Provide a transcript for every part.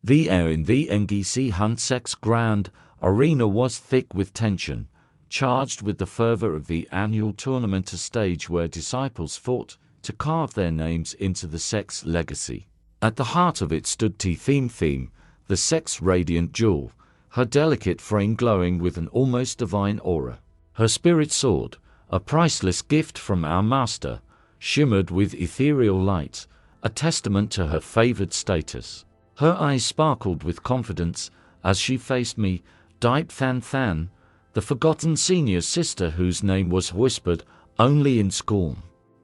The air in the NGC Hunsex Grand Arena was thick with tension, charged with the fervor of the annual tournament, a stage where disciples fought to carve their names into the sect's legacy. At the heart of it stood Theme, the sect's radiant jewel, her delicate frame glowing with an almost divine aura. Her spirit sword, a priceless gift from our master, shimmered with ethereal light, a testament to her favored status. Her eyes sparkled with confidence as she faced me, Diệp Thanh Thanh, the forgotten senior sister whose name was whispered only in scorn.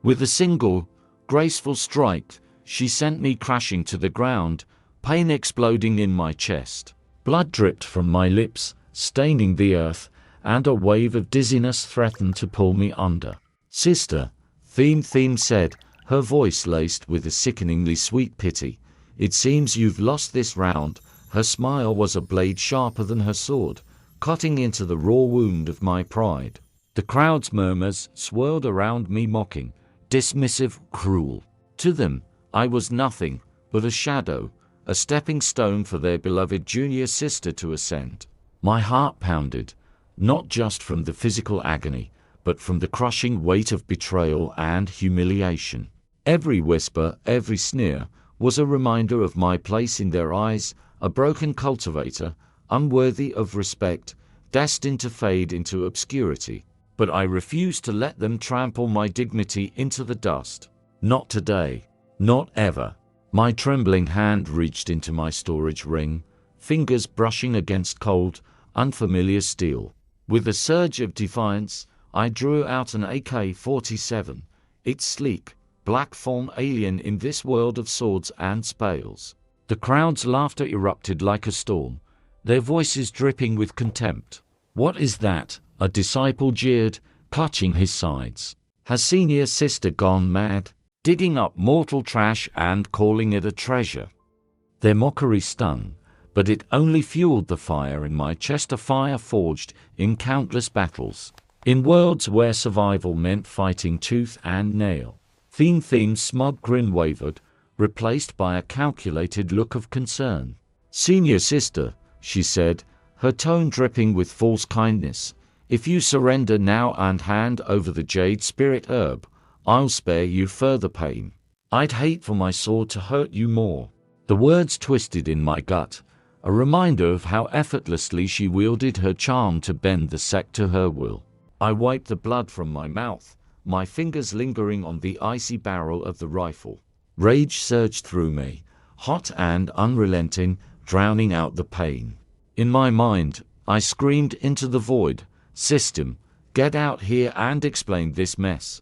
With a single, graceful strike, she sent me crashing to the ground, pain exploding in my chest. Blood dripped from my lips, staining the earth, and a wave of dizziness threatened to pull me under. "Sister," Theme said, her voice laced with a sickeningly sweet pity, "it seems you've lost this round." Her smile was a blade sharper than her sword, cutting into the raw wound of my pride. The crowd's murmurs swirled around me, mocking, dismissive, cruel. To them, I was nothing but a shadow, a stepping stone for their beloved junior sister to ascend. My heart pounded, not just from the physical agony, but from the crushing weight of betrayal and humiliation. Every whisper, every sneer, was a reminder of my place in their eyes, a broken cultivator, unworthy of respect, destined to fade into obscurity. But I refused to let them trample my dignity into the dust. Not today. Not ever. My trembling hand reached into my storage ring, fingers brushing against cold, unfamiliar steel. With a surge of defiance, I drew out an AK-47, its sleek, black form alien in this world of swords and spades. The crowd's laughter erupted like a storm, their voices dripping with contempt. "What is that?" a disciple jeered, clutching his sides. "Has senior sister gone mad? Digging up mortal trash and calling it a treasure?" Their mockery stung, but it only fueled the fire in my chest, a fire forged in countless battles, in worlds where survival meant fighting tooth and nail. Theme's smug grin wavered, replaced by a calculated look of concern. "Senior sister," she said, her tone dripping with false kindness, "if you surrender now and hand over the jade spirit herb, I'll spare you further pain. I'd hate for my sword to hurt you more." The words twisted in my gut, a reminder of how effortlessly she wielded her charm to bend the sect to her will. I wiped the blood from my mouth, my fingers lingering on the icy barrel of the rifle. Rage surged through me, hot and unrelenting, drowning out the pain. In my mind, I screamed into the void, "System, get out here and explain this mess."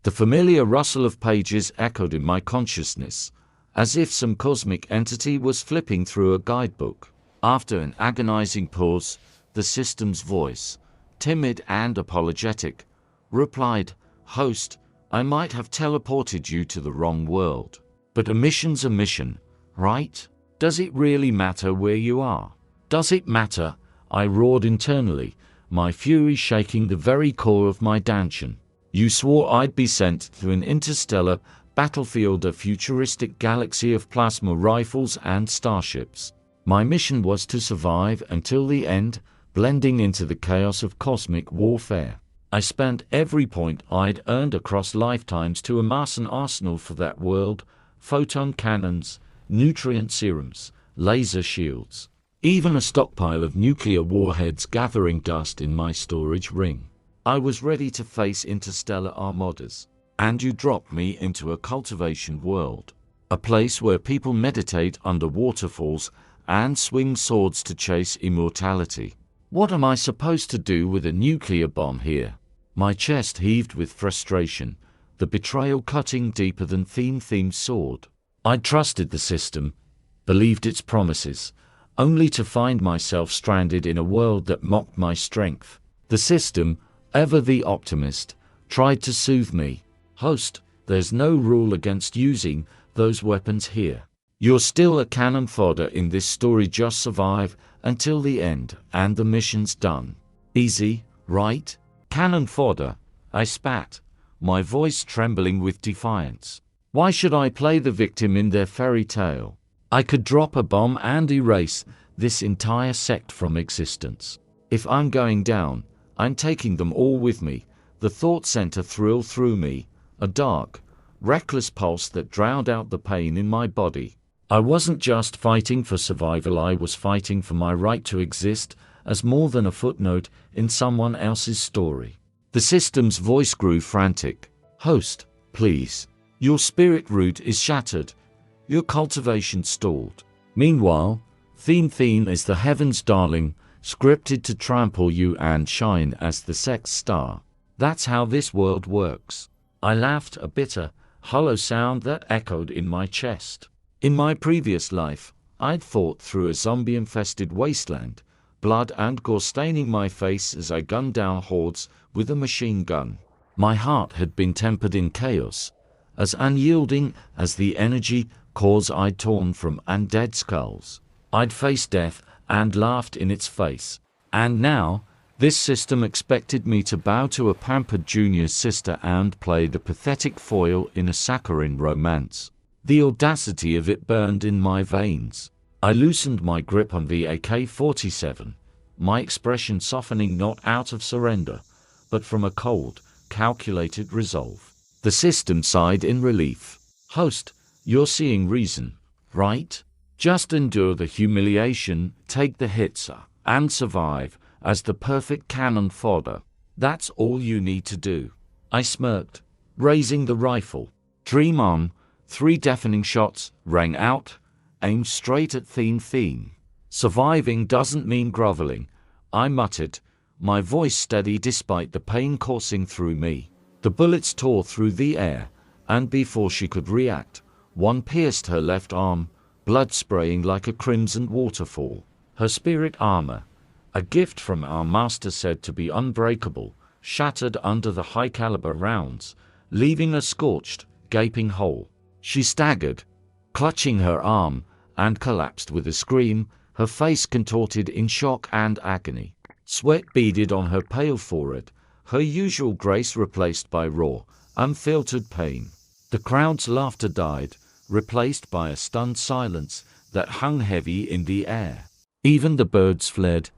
The familiar rustle of pages echoed in my consciousness, as if some cosmic entity was flipping through a guidebook. After an agonizing pause, the system's voice, timid and apologetic, replied, "Host, I might have teleported you to the wrong world. But a mission's a mission, right? Does it really matter where you are? Does it matter?" I roared internally, my fury shaking the very core of my dantian. "You swore I'd be sent to an interstellar battlefield, a futuristic galaxy of plasma rifles and starships. My mission was to survive until the end, blending into the chaos of cosmic warfare. I spent every point I'd earned across lifetimes to amass an arsenal for that world, photon cannons, nutrient serums, laser shields, even a stockpile of nuclear warheads gathering dust in my storage ring. I was ready to face interstellar armadas, and you dropped me into a cultivation world, a place where people meditate under waterfalls and swing swords to chase immortality. What am I supposed to do with a nuclear bomb here?" My chest heaved with frustration, the betrayal cutting deeper than Theme's sword. I'd trusted the system, believed its promises, only to find myself stranded in a world that mocked my strength. The system, ever the optimist, tried to soothe me. "Host, there's no rule against using those weapons here. You're still a cannon fodder in this story, just survive until the end and the mission's done. Easy, right?" "Cannon fodder," I spat, my voice trembling with defiance. "Why should I play the victim in their fairy tale? I could drop a bomb and erase this entire sect from existence. If I'm going down, I'm taking them all with me. The thought sent a thrill through me, a dark, reckless pulse that drowned out the pain in my body. I wasn't just fighting for survival, I was fighting for my right to exist as more than a footnote in someone else's story. The system's voice grew frantic. Host, please. Your spirit root is shattered. Your cultivation stalled. Meanwhile, Theme is the heaven's darling, scripted to trample you and shine as the sect's star. That's how this world works. I laughed, a bitter, hollow sound that echoed in my chest. In my previous life, I'd fought through a zombie-infested wasteland, blood and gore staining my face as I gunned down hordes with a machine gun. My heart had been tempered in chaos, as unyielding as the energy cores I'd torn from undead skulls. I'd faced death and laughed in its face. And now, this system expected me to bow to a pampered junior sister and play the pathetic foil in a saccharine romance. The audacity of it burned in my veins. I loosened my grip on the AK-47, my expression softening not out of surrender, but from a cold, calculated resolve. The system sighed in relief. Host, you're seeing reason, right? Just endure the humiliation, take the hits, and survive as the perfect cannon fodder. That's all you need to do. I smirked, raising the rifle. Dream on. 3 deafening shots rang out, aimed straight at Theme. Surviving doesn't mean groveling, I muttered, my voice steady despite the pain coursing through me. The bullets tore through the air, and before she could react, one pierced her left arm, blood spraying like a crimson waterfall. Her spirit armor, a gift from our master said to be unbreakable, shattered under the high-caliber rounds, leaving a scorched, gaping hole. She staggered, clutching her arm, and collapsed with a scream, her face contorted in shock and agony. Sweat beaded on her pale forehead, her usual grace replaced by raw, unfiltered pain. The crowd's laughter died, replaced by a stunned silence that hung heavy in the air. Even the birds fled,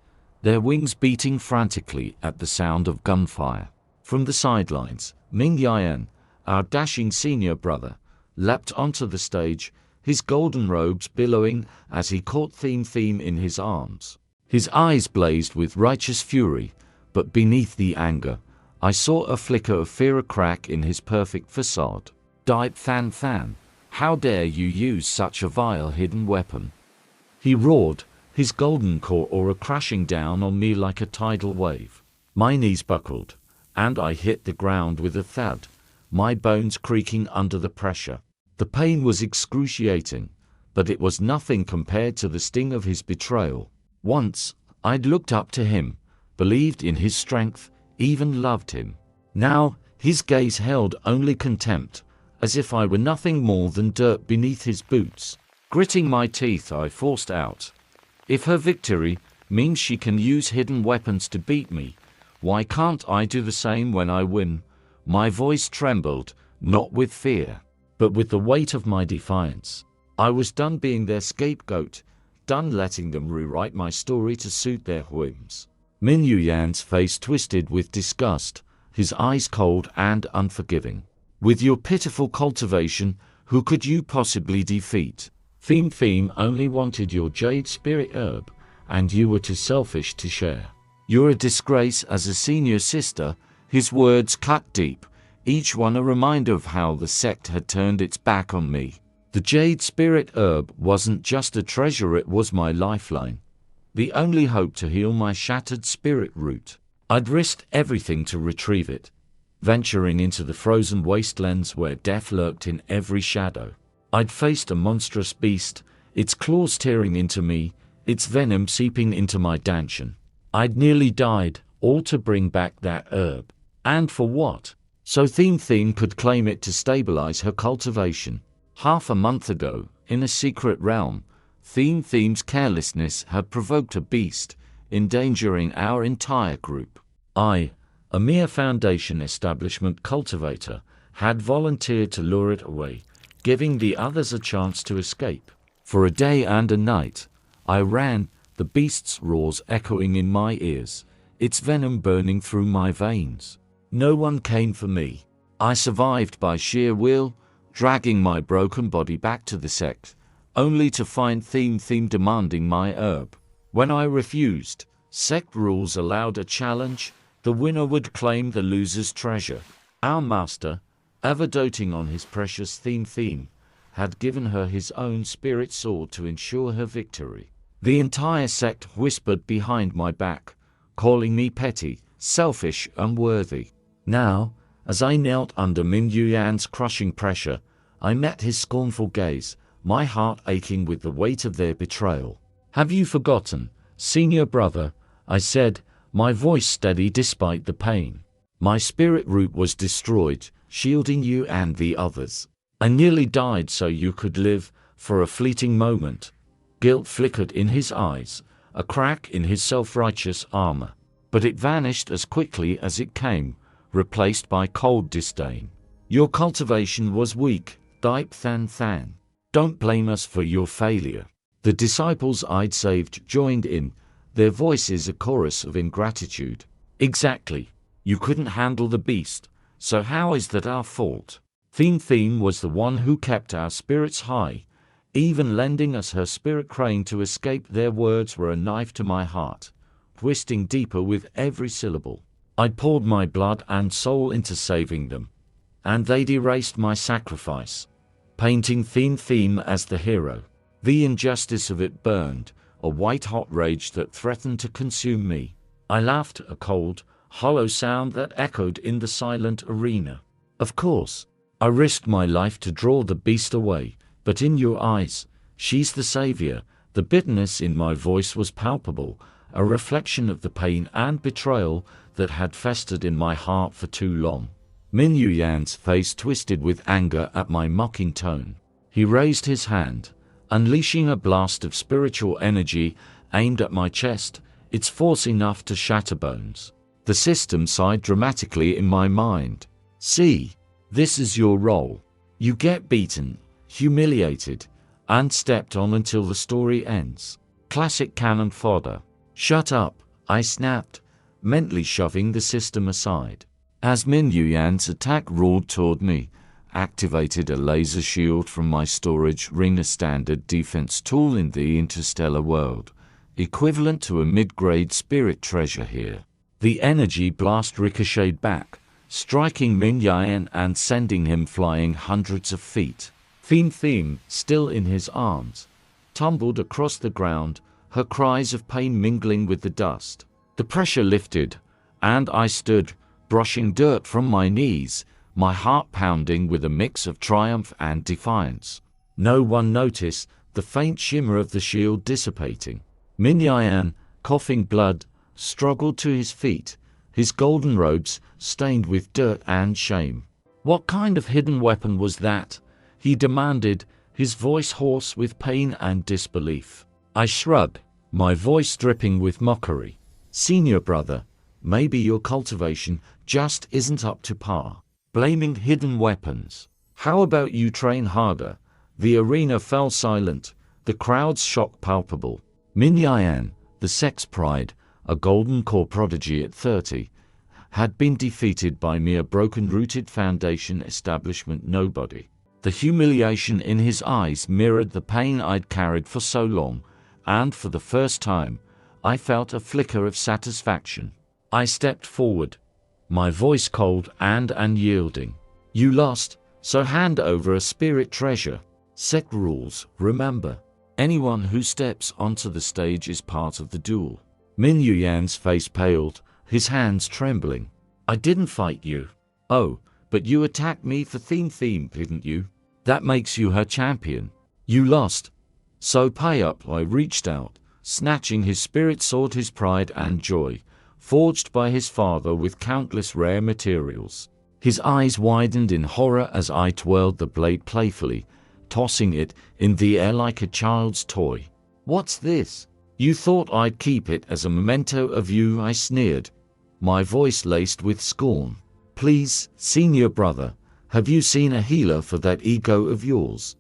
their wings beating frantically at the sound of gunfire. From the sidelines, Minh Uyên, our dashing senior brother, leapt onto the stage, his golden robes billowing as he caught Theme in his arms. His eyes blazed with righteous fury, but beneath the anger, I saw a flicker of fear, a crack in his perfect facade. Diệp Thanh Thanh, how dare you use such a vile hidden weapon? He roared, his golden core aura crashing down on me like a tidal wave. My knees buckled, and I hit the ground with a thud, my bones creaking under the pressure. The pain was excruciating, but it was nothing compared to the sting of his betrayal. Once, I'd looked up to him, believed in his strength, even loved him. Now, his gaze held only contempt, as if I were nothing more than dirt beneath his boots. Gritting my teeth, I forced out, if her victory means she can use hidden weapons to beat me, why can't I do the same when I win? My voice trembled, not with fear, but with the weight of my defiance. I was done being their scapegoat, done letting them rewrite my story to suit their whims. Minh Uyên face twisted with disgust, his eyes cold and unforgiving. With your pitiful cultivation, who could you possibly defeat? Theme only wanted your jade spirit herb, and you were too selfish to share. You're a disgrace as a senior sister. His words cut deep, each one a reminder of how the sect had turned its back on me. The jade spirit herb wasn't just a treasure, it was my lifeline, the only hope to heal my shattered spirit root. I'd risked everything to retrieve it, venturing into the frozen wastelands where death lurked in every shadow. I'd faced a monstrous beast, its claws tearing into me, its venom seeping into my dantian. I'd nearly died, all to bring back that herb. And for what? So Theme could claim it to stabilize her cultivation. Half a month ago, in a secret realm, Theme's carelessness had provoked a beast, endangering our entire group. I, a mere Foundation establishment cultivator, had volunteered to lure it away, giving the others a chance to escape. For a day and a night, I ran, the beast's roars echoing in my ears, its venom burning through my veins. No one came for me. I survived by sheer will, dragging my broken body back to the sect, only to find Theme demanding my herb. When I refused, sect rules allowed a challenge. The winner would claim the loser's treasure. Our master, ever doting on his precious Theme, had given her his own spirit sword to ensure her victory. The entire sect whispered behind my back, calling me petty, selfish, unworthy. Now, as I knelt under Minh Uyin's crushing pressure, I met his scornful gaze, my heart aching with the weight of their betrayal. "Have you forgotten, senior brother?" I said, my voice steady despite the pain. "My spirit root was destroyed, shielding you and the others. I nearly died so you could live, for a fleeting moment." Guilt flickered in his eyes, a crack in his self-righteous armor. But it vanished as quickly as it came, replaced by cold disdain. "Your cultivation was weak, Diệp Thanh Thanh. Don't blame us for your failure." The disciples I'd saved joined in, their voices a chorus of ingratitude. "Exactly. You couldn't handle the beast, so how is that our fault?" Theme was the one who kept our spirits high, even lending us her spirit crane to escape. Their words were a knife to my heart, twisting deeper with every syllable. I'd poured my blood and soul into saving them, and they'd erased my sacrifice, painting Theme as the hero. The injustice of it burned, a white-hot rage that threatened to consume me. I laughed, a cold, hollow sound that echoed in the silent arena. "Of course, I risked my life to draw the beast away, but in your eyes, she's the savior." The bitterness in my voice was palpable, a reflection of the pain and betrayal that had festered in my heart for too long. Minh Uyin's face twisted with anger at my mocking tone. He raised his hand, unleashing a blast of spiritual energy aimed at my chest, its force enough to shatter bones. The system sighed dramatically in my mind. "See, this is your role. You get beaten, humiliated, and stepped on until the story ends. Classic canon fodder." "Shut up," I snapped, mentally shoving the system aside. As Minh Uyin's attack roared toward me, activated a laser shield from my storage ring, a standard defense tool in the interstellar world, equivalent to a mid-grade spirit treasure here. The energy blast ricocheted back, striking Minh Uyin and sending him flying hundreds of feet. Theme, still in his arms, tumbled across the ground, her cries of pain mingling with the dust. The pressure lifted, and I stood, brushing dirt from my knees, my heart pounding with a mix of triumph and defiance. No one noticed the faint shimmer of the shield dissipating. Minh Uyin, coughing blood, struggled to his feet, his golden robes stained with dirt and shame. "What kind of hidden weapon was that?" he demanded, his voice hoarse with pain and disbelief. I shrugged, my voice dripping with mockery. "Senior brother, maybe your cultivation just isn't up to par. Blaming hidden weapons. How about you train harder?" The arena fell silent, the crowd's shock palpable. Minh Uyin, the sect's pride, a golden core prodigy at 30, had been defeated by mere broken-rooted foundation establishment nobody. The humiliation in his eyes mirrored the pain I'd carried for so long, and for the first time, I felt a flicker of satisfaction. I stepped forward, my voice cold and unyielding. "You lost, so hand over a spirit treasure. Sect rules, remember. Anyone who steps onto the stage is part of the duel." Minh Uyin's face paled, his hands trembling. "I didn't fight you." "Oh, but you attacked me for Theme, didn't you? That makes you her champion. You lost. So pay up." I reached out, snatching his spirit sword, his pride and joy, forged by his father with countless rare materials. His eyes widened in horror as I twirled the blade playfully, tossing it in the air like a child's toy. "What's this? You thought I'd keep it as a memento of you?" I sneered, my voice laced with scorn. "Please, senior brother, have you seen a healer for that ego of yours?"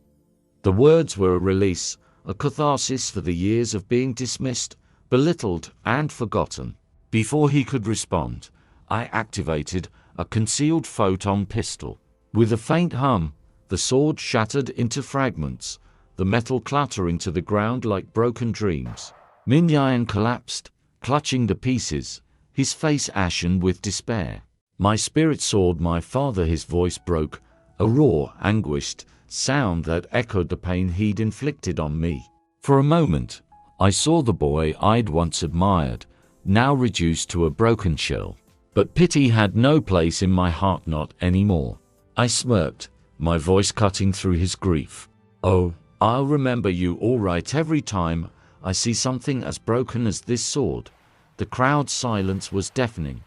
The words were a release, a catharsis for the years of being dismissed, belittled, and forgotten. Before he could respond, I activated a concealed photon pistol. With a faint hum, the sword shattered into fragments, the metal clattering to the ground like broken dreams. Minh Uyên collapsed, clutching the pieces, his face ashen with despair. My spirit soared my father. His voice broke, a raw, anguished sound that echoed the pain he'd inflicted on me. For a moment, I saw the boy I'd once admired, now reduced to a broken shell. But pity had no place in my heart, not anymore. I smirked, my voice cutting through his grief. "Oh, I'll remember you all right every time I see something as broken as this sword." The crowd's silence was deafening,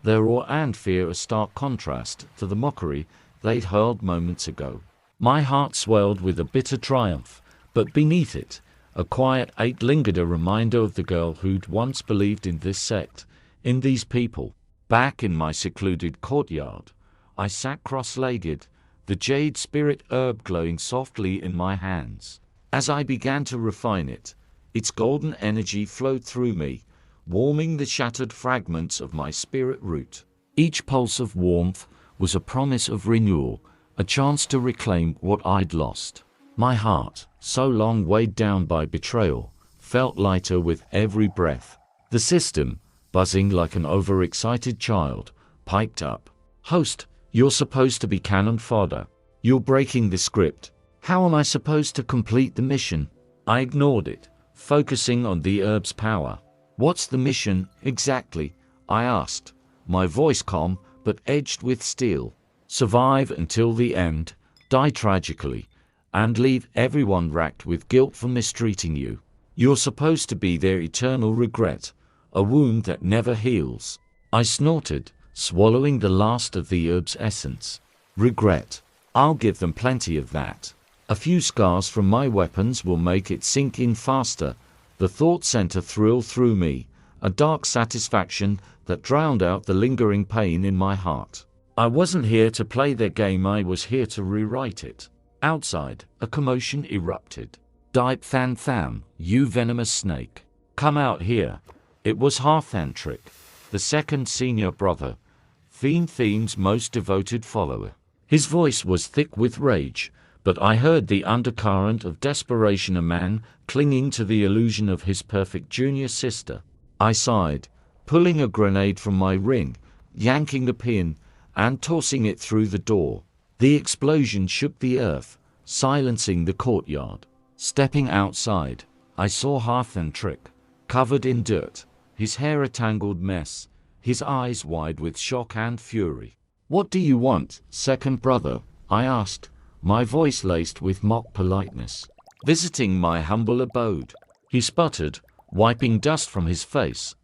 their awe and fear a stark contrast to the mockery they'd hurled moments ago. My heart swelled with a bitter triumph, but beneath it, a quiet ache lingered, a reminder of the girl who'd once believed in this sect, in these people. Back in my secluded courtyard, I sat cross-legged, the jade spirit herb glowing softly in my hands. As I began to refine it, its golden energy flowed through me, warming the shattered fragments of my spirit root. Each pulse of warmth was a promise of renewal, a chance to reclaim what I'd lost. My heart, so long weighed down by betrayal, felt lighter with every breath. The system, buzzing like an overexcited child, piped up. "Host, you're supposed to be cannon fodder. You're breaking the script. How am I supposed to complete the mission?" I ignored it, focusing on the herb's power. "What's the mission, exactly?" I asked, my voice calm but edged with steel. "Survive until the end, die tragically, and leave everyone racked with guilt for mistreating you. You're supposed to be their eternal regret, a wound that never heals." I snorted, swallowing the last of the herb's essence. "Regret? I'll give them plenty of that. A few scars from my weapons will make it sink in faster." The thought sent a thrill through me, a dark satisfaction that drowned out the lingering pain in my heart. I wasn't here to play their game, I was here to rewrite it. Outside, a commotion erupted. "Diệp Thanh Thanh, you venomous snake. Come out here." It was Hypocrisy, the second senior brother, Theme's most devoted follower. His voice was thick with rage, but I heard the undercurrent of desperation, a man clinging to the illusion of his perfect junior sister. I sighed, pulling a grenade from my ring, yanking the pin, and tossing it through the door. The explosion shook the earth, silencing the courtyard. Stepping outside, I saw Hypocrisy, covered in dirt, his hair a tangled mess, his eyes wide with shock and fury. "What do you want, second brother?" I asked, my voice laced with mock politeness. "Visiting my humble abode," he sputtered, wiping dust from his face,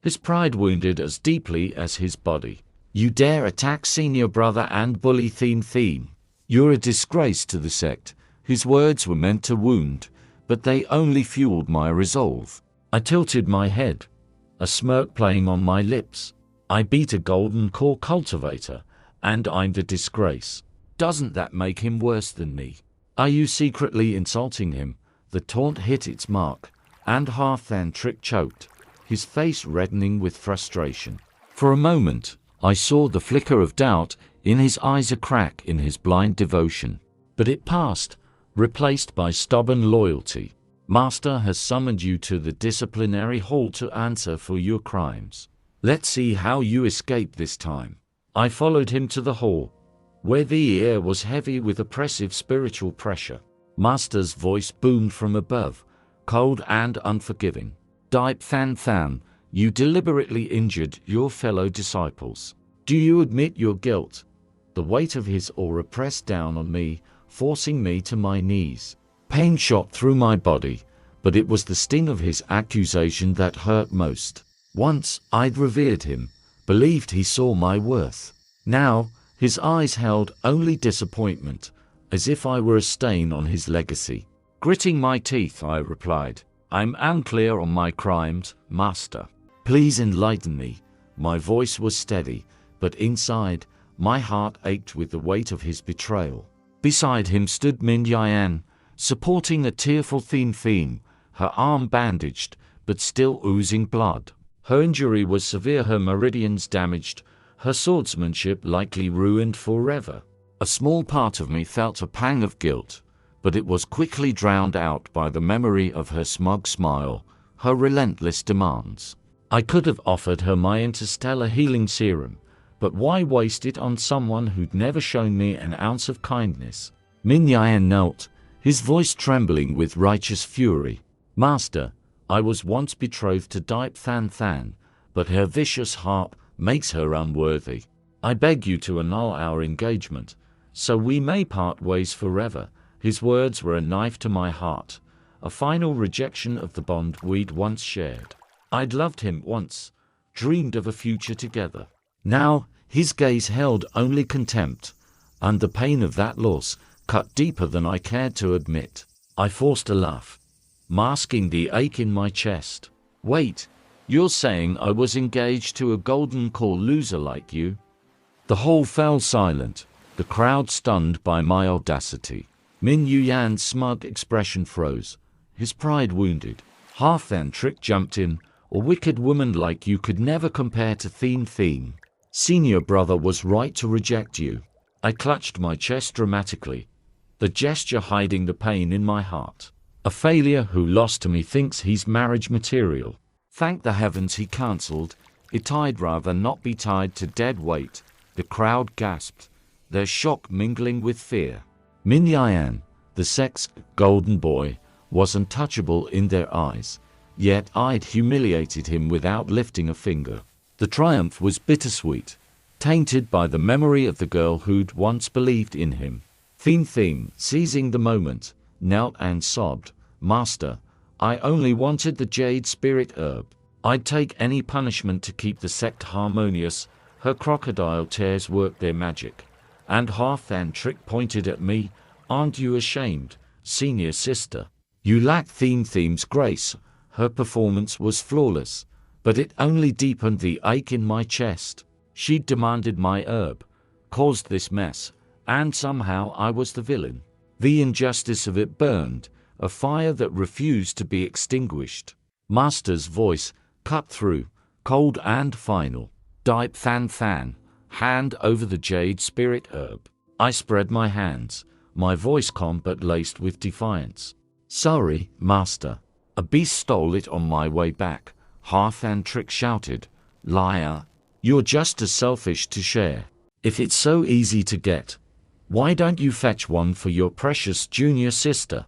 his pride wounded as deeply as his body. "You dare attack senior brother and bully Theme? You're a disgrace to the sect." His words were meant to wound, but they only fueled my resolve. I tilted my head, a smirk playing on my lips. "I beat a golden core cultivator, and I'm the disgrace. Doesn't that make him worse than me? Are you secretly insulting him?" The taunt hit its mark, and Hypocrisy choked, his face reddening with frustration. For a moment, I saw the flicker of doubt in his eyes, a crack in his blind devotion. But it passed, replaced by stubborn loyalty. "Master has summoned you to the disciplinary hall to answer for your crimes. Let's see how you escape this time." I followed him to the hall, where the air was heavy with oppressive spiritual pressure. Master's voice boomed from above, cold and unforgiving. "Diệp Thanh Thanh, you deliberately injured your fellow disciples. Do you admit your guilt?" The weight of his aura pressed down on me, forcing me to my knees. Pain shot through my body, but it was the sting of his accusation that hurt most. Once I'd revered him, believed he saw my worth. Now, his eyes held only disappointment, as if I were a stain on his legacy. Gritting my teeth, I replied, "I'm unclear on my crimes, Master. Please enlighten me." My voice was steady, but inside, my heart ached with the weight of his betrayal. Beside him stood Minh Uyên, supporting a tearful theme, her arm bandaged, but still oozing blood. Her injury was severe, her meridians damaged, her swordsmanship likely ruined forever. A small part of me felt a pang of guilt, but it was quickly drowned out by the memory of her smug smile, her relentless demands. I could have offered her my interstellar healing serum, but why waste it on someone who'd never shown me an ounce of kindness? Minh Uyên knelt, his voice trembling with righteous fury. Master, I was once betrothed to Diệp Thanh Thanh, but her vicious harp makes her unworthy. I beg you to annul our engagement, so we may part ways forever. His words were a knife to my heart, a final rejection of the bond we'd once shared. I'd loved him once, dreamed of a future together. Now, his gaze held only contempt, and the pain of that loss cut deeper than I cared to admit. I forced a laugh, masking the ache in my chest. Wait, you're saying I was engaged to a golden core loser like you? The hall fell silent, the crowd stunned by my audacity. Minh Uyên smug expression froze, his pride wounded. Half then Trick jumped in, a wicked woman like you could never compare to Theme. Senior brother was right to reject you. I clutched my chest dramatically, the gesture hiding the pain in my heart. A failure who lost to me thinks he's marriage material. Thank the heavens he cancelled. I'd rather not be tied to dead weight. The crowd gasped, their shock mingling with fear. Minh Uyên, the sect's golden boy, was untouchable in their eyes, yet I'd humiliated him without lifting a finger. The triumph was bittersweet, tainted by the memory of the girl who'd once believed in him. Theme, seizing the moment, knelt and sobbed, Master, I only wanted the jade spirit herb. I'd take any punishment to keep the sect harmonious. Her crocodile tears worked their magic, and half then Trick pointed at me. Aren't you ashamed, senior sister? You lack Theme's grace. Her performance was flawless, but it only deepened the ache in my chest. She'd demanded my herb, caused this mess, and somehow I was the villain. The injustice of it burned, a fire that refused to be extinguished. Master's voice cut through, cold and final. Diệp Thanh Thanh, hand over the jade spirit herb. I spread my hands, my voice calm but laced with defiance. Sorry, Master. A beast stole it on my way back. Half and Trick shouted, Liar. You're just as selfish to share. If it's so easy to get, why don't you fetch one for your precious junior sister?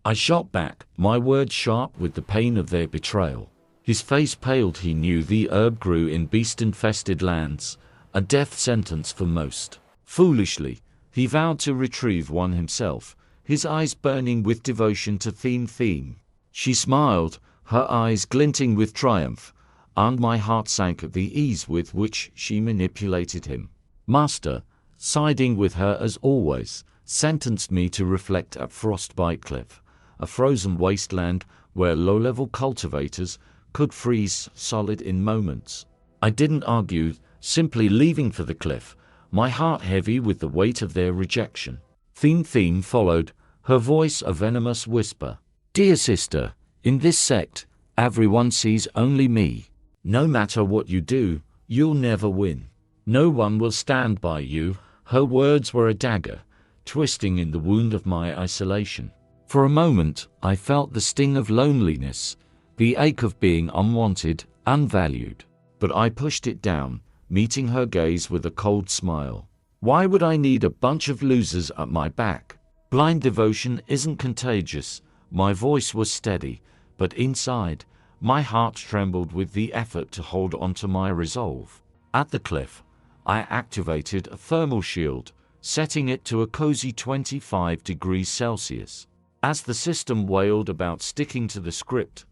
I shot back, my words sharp with the pain of their betrayal. His face paled. He knew the herb grew in beast-infested lands, a death sentence for most. Foolishly, he vowed to retrieve one himself, his eyes burning with devotion to Theme. She smiled, her eyes glinting with triumph, and my heart sank at the ease with which she manipulated him. Master, siding with her as always, sentenced me to reflect at Frostbite Cliff, a frozen wasteland where low-level cultivators could freeze solid in moments. I didn't argue, simply leaving for the cliff, my heart heavy with the weight of their rejection. Theme followed, her voice a venomous whisper. Dear sister, in this sect, everyone sees only me. No matter what you do, you'll never win. No one will stand by you. Her words were a dagger, twisting in the wound of my isolation. For a moment, I felt the sting of loneliness, the ache of being unwanted, unvalued. But I pushed it down, meeting her gaze with a cold smile. Why would I need a bunch of losers at my back? Blind devotion isn't contagious. My voice was steady, but inside, my heart trembled with the effort to hold on to my resolve. At the cliff, I activated a thermal shield, setting it to a cozy 25 degrees Celsius. As the system wailed about sticking to the script,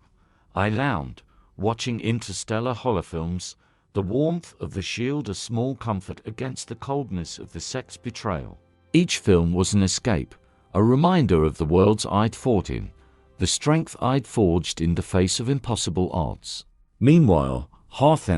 I lounged, watching interstellar holofilms, the warmth of the shield a small comfort against the coldness of the sect's betrayal. Each film was an escape, a reminder of the worlds I'd fought in, the strength I'd forged in the face of impossible odds. Meanwhile,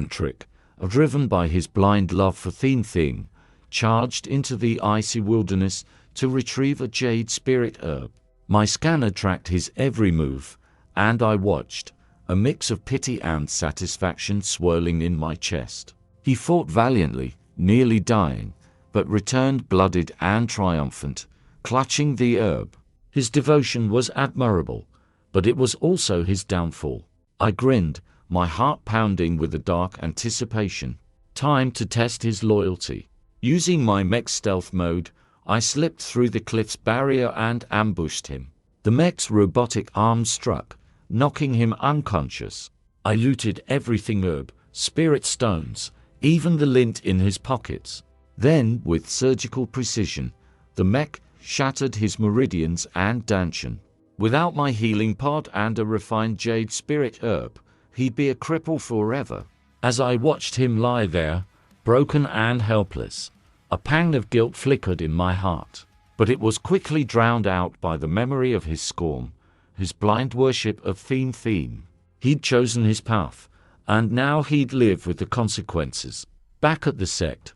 Trick, driven by his blind love for Theme, charged into the icy wilderness to retrieve a jade spirit herb. My scanner tracked his every move, and I watched, a mix of pity and satisfaction swirling in my chest. He fought valiantly, nearly dying, but returned bloodied and triumphant, clutching the herb. His devotion was admirable, but it was also his downfall. I grinned, my heart pounding with a dark anticipation. Time to test his loyalty. Using my mech stealth mode, I slipped through the cliff's barrier and ambushed him. The mech's robotic arms struck, knocking him unconscious. I looted everything herb, spirit stones, even the lint in his pockets. Then, with surgical precision, the mech shattered his meridians and dantian. Without my healing pod and a refined jade spirit herb, he'd be a cripple forever. As I watched him lie there, broken and helpless, a pang of guilt flickered in my heart. But it was quickly drowned out by the memory of his scorn, his blind worship of Theme. He'd chosen his path, and now he'd live with the consequences. Back at the sect,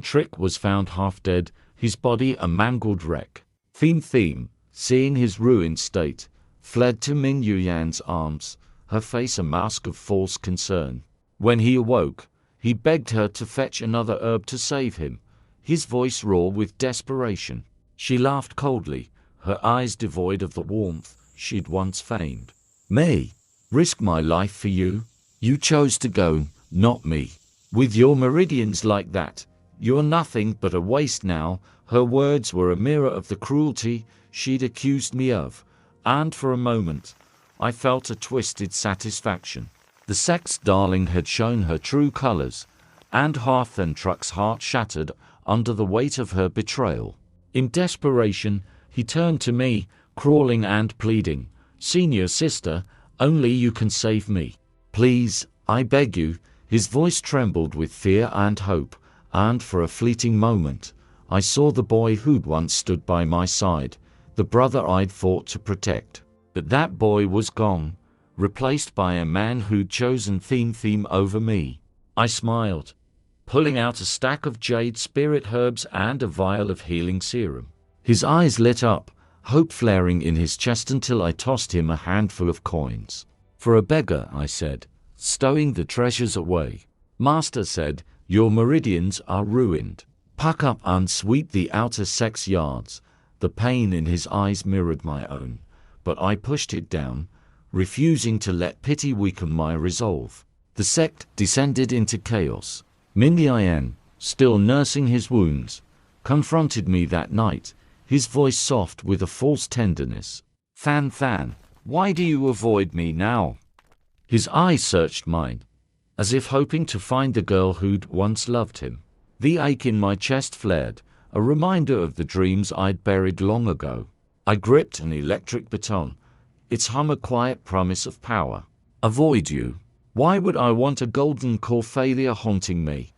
Trick was found half dead, his body a mangled wreck. Theme, seeing his ruined state, fled to Minh Uyin's arms, her face a mask of false concern. When he awoke, he begged her to fetch another herb to save him, his voice raw with desperation. She laughed coldly, her eyes devoid of the warmth she'd once feigned. "May, risk my life for you? You chose to go, not me. With your meridians like that, you're nothing but a waste now." Her words were a mirror of the cruelty she'd accused me of, and for a moment, I felt a twisted satisfaction. The sect's darling had shown her true colors, and Truck's heart shattered under the weight of her betrayal. In desperation, he turned to me, crawling and pleading, "Senior sister, only you can save me. Please, I beg you." His voice trembled with fear and hope, and for a fleeting moment, I saw the boy who'd once stood by my side, the brother I'd fought to protect. But that boy was gone, replaced by a man who'd chosen Theme over me. I smiled, pulling out a stack of jade spirit herbs and a vial of healing serum. His eyes lit up, hope flaring in his chest until I tossed him a handful of coins. "For a beggar," I said, stowing the treasures away. "Master said, your meridians are ruined. Pack up and sweep the outer 6 yards." The pain in his eyes mirrored my own, but I pushed it down, refusing to let pity weaken my resolve. The sect descended into chaos. Minh Uyên, still nursing his wounds, confronted me that night, his voice soft with a false tenderness. Than, why do you avoid me now?" His eyes searched mine, as if hoping to find the girl who'd once loved him. The ache in my chest flared, a reminder of the dreams I'd buried long ago. I gripped an electric baton, its hum a quiet promise of power. "Avoid you? Why would I want a golden core failure haunting me?"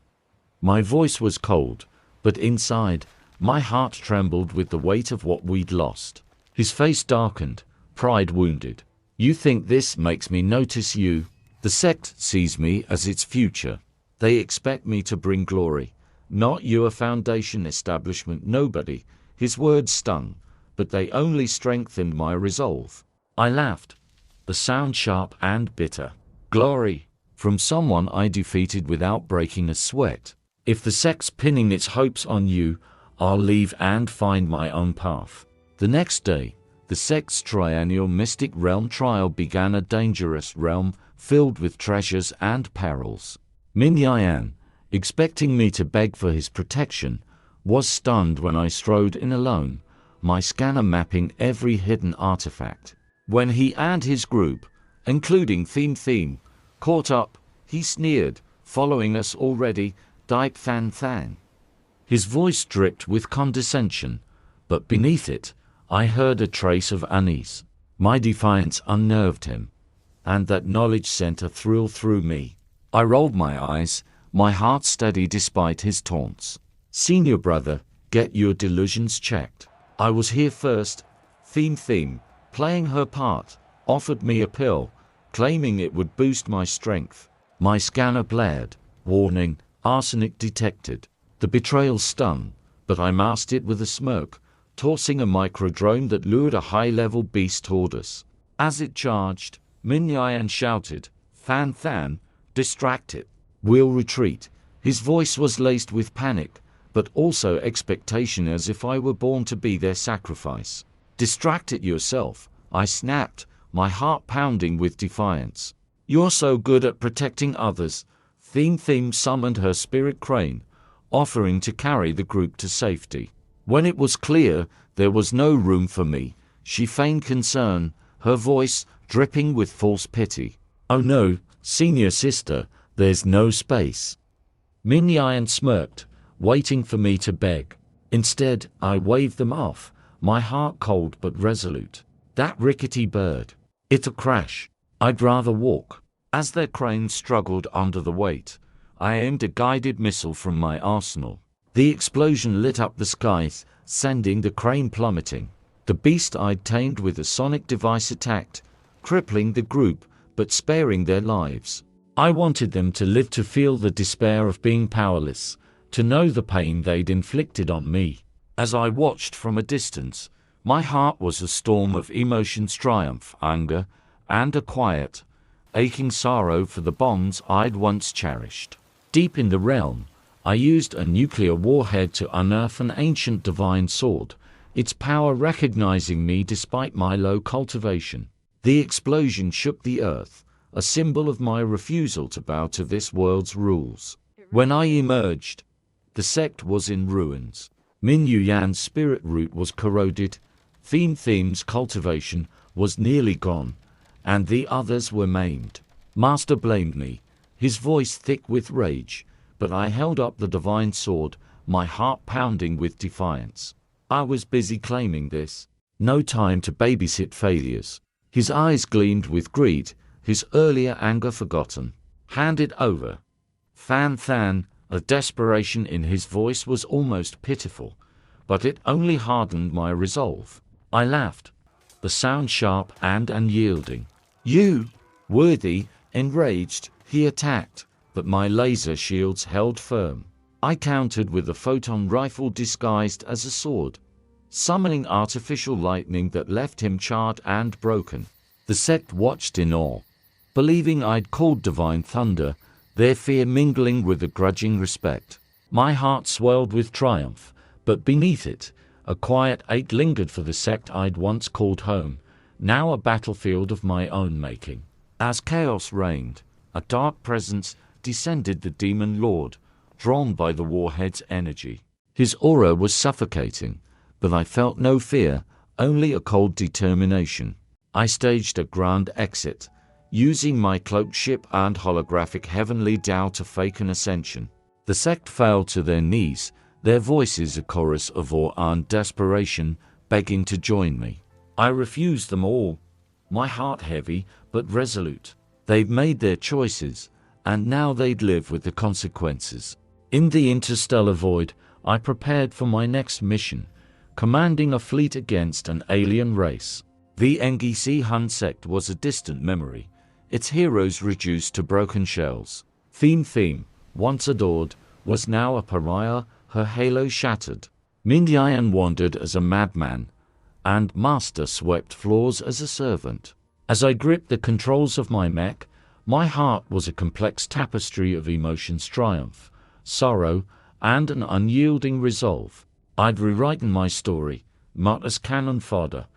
My voice was cold, but inside, my heart trembled with the weight of what we'd lost. His face darkened, pride wounded. "You think this makes me notice you? The sect sees me as its future. They expect me to bring glory, not you, a foundation establishment nobody." His words stung, but they only strengthened my resolve. I laughed, the sound sharp and bitter. "Glory? From someone I defeated without breaking a sweat. If the sect's pinning its hopes on you, I'll leave and find my own path." The next day, the sect's triennial mystic realm trial began, a dangerous realm filled with treasures and perils. Minh Uyên, expecting me to beg for his protection, was stunned when I strode in alone, my scanner mapping every hidden artifact. When he and his group, including Theme, caught up, he sneered, "Following us already, Diệp Thanh Thanh." His voice dripped with condescension, but beneath it, I heard a trace of unease. My defiance unnerved him, and that knowledge sent a thrill through me. I rolled my eyes, my heart steady despite his taunts. "Senior brother, get your delusions checked. I was here first." Theme, playing her part, offered me a pill, claiming it would boost my strength. My scanner blared, warning, "Arsenic detected." The betrayal stung, but I masked it with a smirk, tossing a microdrone that lured a high-level beast toward us. As it charged, Minh Uyên shouted, "Than Than, distract it. We'll retreat." His voice was laced with panic, but also expectation, as if I were born to be their sacrifice. "Distract it yourself," I snapped, my heart pounding with defiance. "You're so good at protecting others." Theme summoned her spirit crane, offering to carry the group to safety. When it was clear there was no room for me, she feigned concern, her voice dripping with false pity. "Oh no, senior sister, there's no space." Minh Uyên smirked, waiting for me to beg. Instead, I waved them off, my heart cold but resolute. That rickety bird. It'll crash. I'd rather walk. As their crane struggled under the weight, I aimed a guided missile from my arsenal. The explosion lit up the skies, sending the crane plummeting. The beast I'd tamed with a sonic device attacked, crippling the group, but sparing their lives. I wanted them to live to feel the despair of being powerless, to know the pain they'd inflicted on me. As I watched from a distance, my heart was a storm of emotions: triumph, anger, and a quiet, aching sorrow for the bonds I'd once cherished. Deep in the realm, I used a nuclear warhead to unearth an ancient divine sword, its power recognizing me despite my low cultivation. The explosion shook the earth, a symbol of my refusal to bow to this world's rules. When I emerged, the sect was in ruins. Minh Uyên spirit root was corroded, Theme's cultivation was nearly gone, and the others were maimed. Master blamed me, his voice thick with rage, but I held up the divine sword, my heart pounding with defiance. I was busy claiming this. No time to babysit failures. His eyes gleamed with greed, his earlier anger forgotten. "Hand it over." Than, a desperation in his voice was almost pitiful, but it only hardened my resolve. I laughed, the sound sharp and unyielding. "You!" Worthy, enraged, he attacked, but my laser shields held firm. I countered with a photon rifle disguised as a sword, summoning artificial lightning that left him charred and broken. The sect watched in awe, believing I'd called divine thunder, their fear mingling with a grudging respect. My heart swelled with triumph, but beneath it, a quiet ache lingered for the sect I'd once called home, now a battlefield of my own making. As chaos reigned, a dark presence descended the demon lord, drawn by the warhead's energy. His aura was suffocating, but I felt no fear, only a cold determination. I staged a grand exit, using my cloaked ship and holographic heavenly Tao to fake an ascension. The sect fell to their knees, their voices a chorus of awe and desperation, begging to join me. I refused them all, my heart heavy but resolute. They'd made their choices, and now they'd live with the consequences. In the interstellar void, I prepared for my next mission, commanding a fleet against an alien race. The AK-47 sect was a distant memory, its heroes reduced to broken shells. Theme, once adored, was now a pariah, her halo shattered. Minh Uyên wandered as a madman, and Master swept floors as a servant. As I gripped the controls of my mech, my heart was a complex tapestry of emotions: triumph, sorrow, and an unyielding resolve. I'd rewritten my story, not as canon fodder,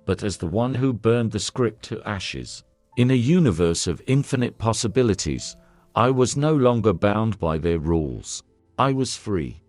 but as the one who burned the script to ashes. In a universe of infinite possibilities, I was no longer bound by their rules. I was free.